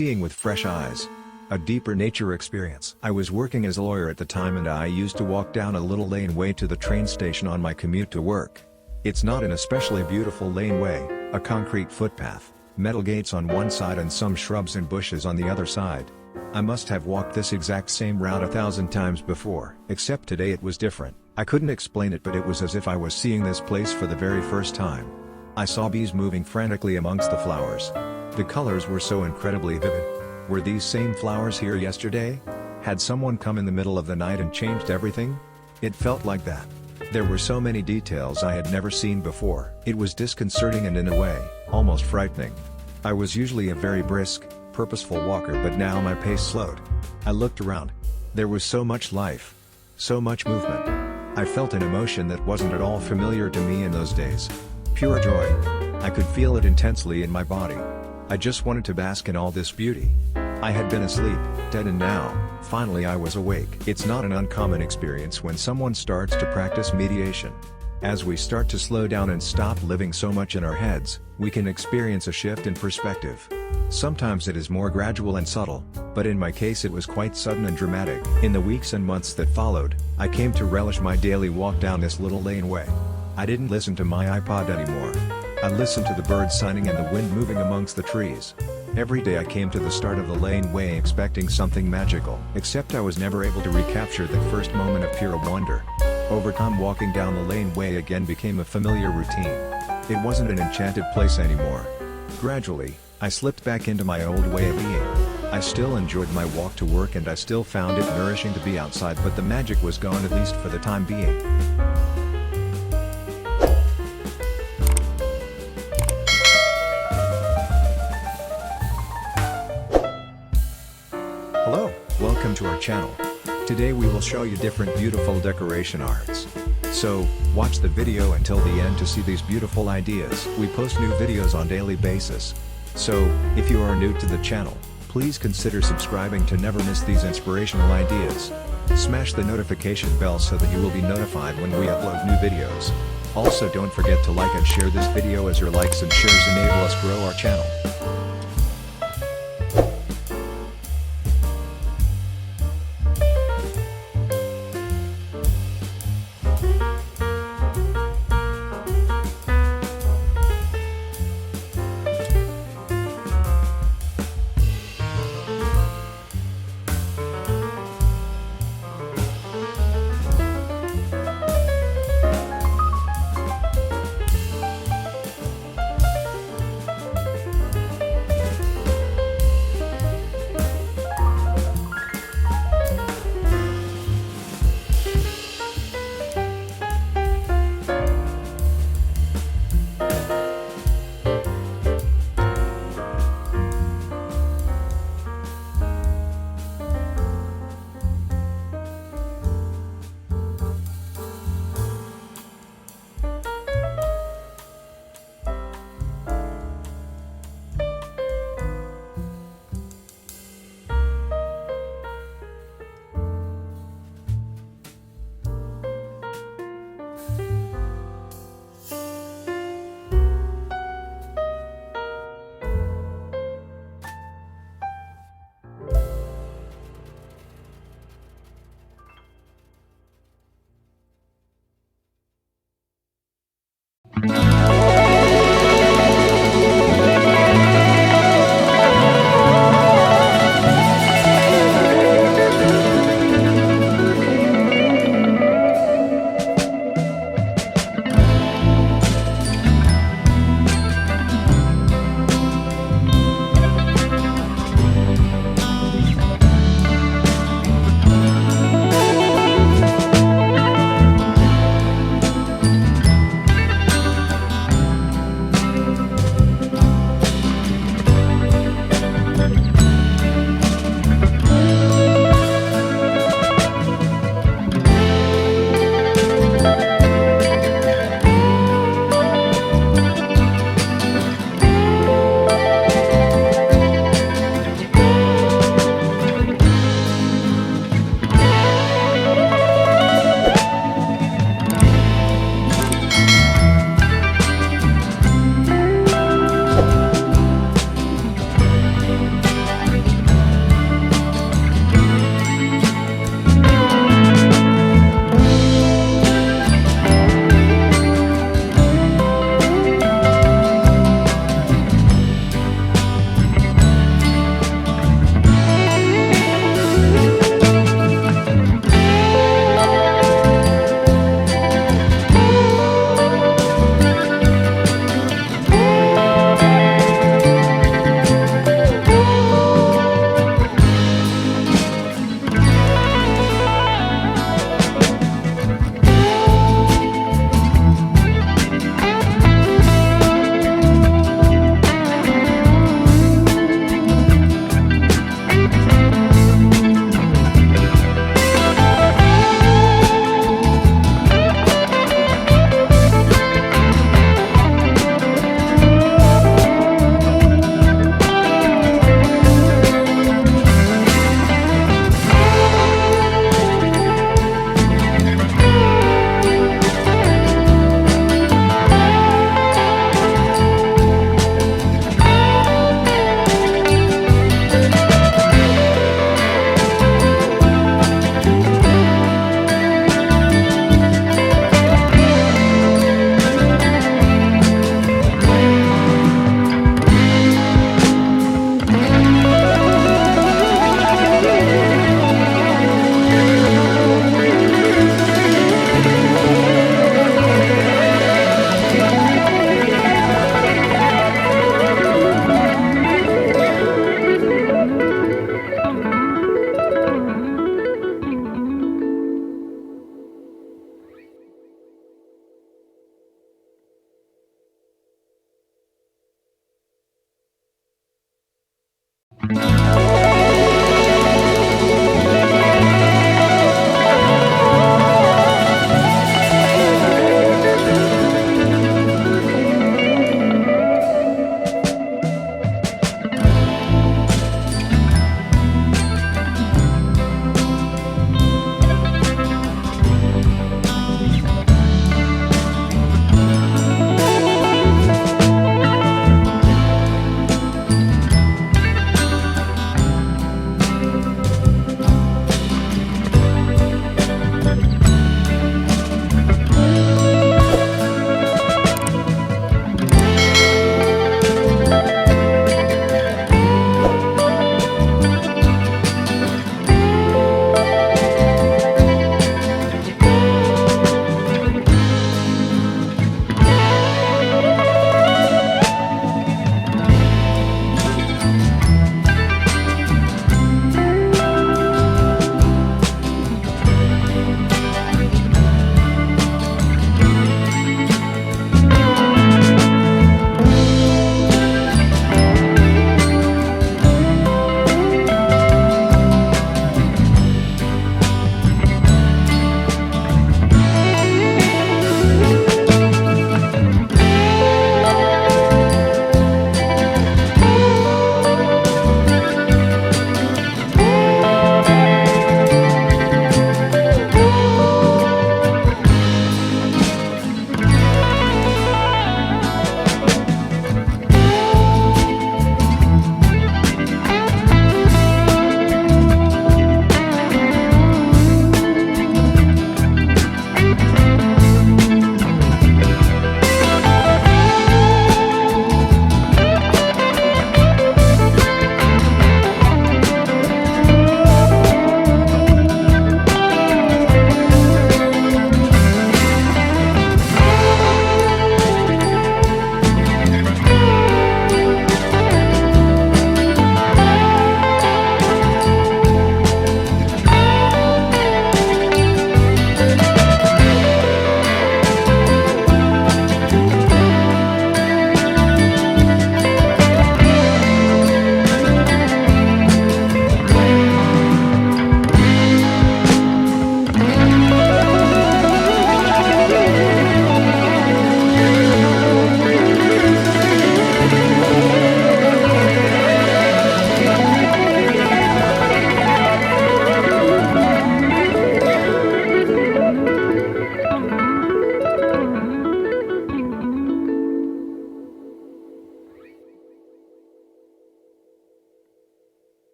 seeing with fresh eyes. A deeper nature experience. I was working as a lawyer at the time and I used to walk down a little laneway to the train station on my commute to work. It's not an especially beautiful laneway, a concrete footpath, metal gates on one side and some shrubs and bushes on the other side. I must have walked this exact same route 1,000 times before, except today it was different. I couldn't explain it, but it was as if I was seeing this place for the very first time. I saw bees moving frantically amongst the flowers. The colors were so incredibly vivid. Were these same flowers here yesterday? Had someone come in the middle of the night and changed everything? It felt like that. There were so many details I had never seen before. It was disconcerting and in a way, almost frightening. I was usually a very brisk, purposeful walker, but now my pace slowed. I looked around. There was so much life. So much movement. I felt an emotion that wasn't at all familiar to me in those days. Pure joy. I could feel it intensely in my body. I just wanted to bask in all this beauty. I had been asleep, dead, and now, finally I was awake. It's not an uncommon experience when someone starts to practice mediation. As we start to slow down and stop living so much in our heads, we can experience a shift in perspective. Sometimes it is more gradual and subtle, but in my case it was quite sudden and dramatic. In the weeks and months that followed, I came to relish my daily walk down this little laneway. I didn't listen to my iPod anymore. I listened to the birds singing and the wind moving amongst the trees. Every day I came to the start of the laneway expecting something magical, except I was never able to recapture the first moment of pure wonder. Over time, walking down the laneway again became a familiar routine. It wasn't an enchanted place anymore. Gradually, I slipped back into my old way of being. I still enjoyed my walk to work and I still found it nourishing to be outside, but the magic was gone, at least for the time being. Hello, welcome to our channel. Today we will show you different beautiful decoration arts. So, watch the video until the end to see these beautiful ideas. We post new videos on daily basis. So, if you are new to the channel, please consider subscribing to never miss these inspirational ideas. Smash the notification bell so that you will be notified when we upload new videos. Also, don't forget to like and share this video, as your likes and shares enable us grow our channel.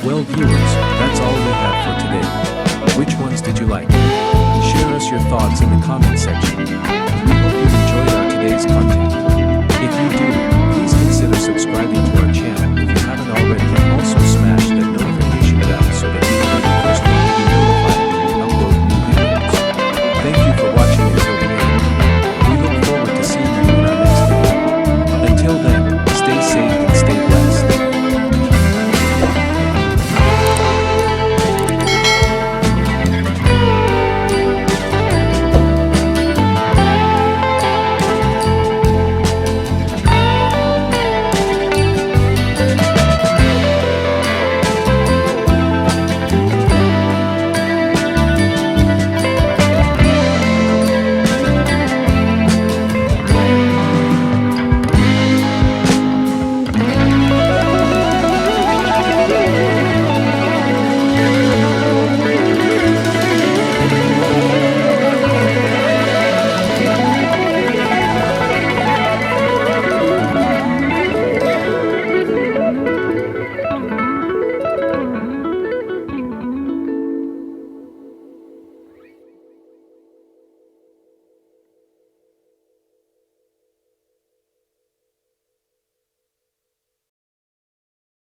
Well viewers, that's all we have for today. Which ones did you like? Share us your thoughts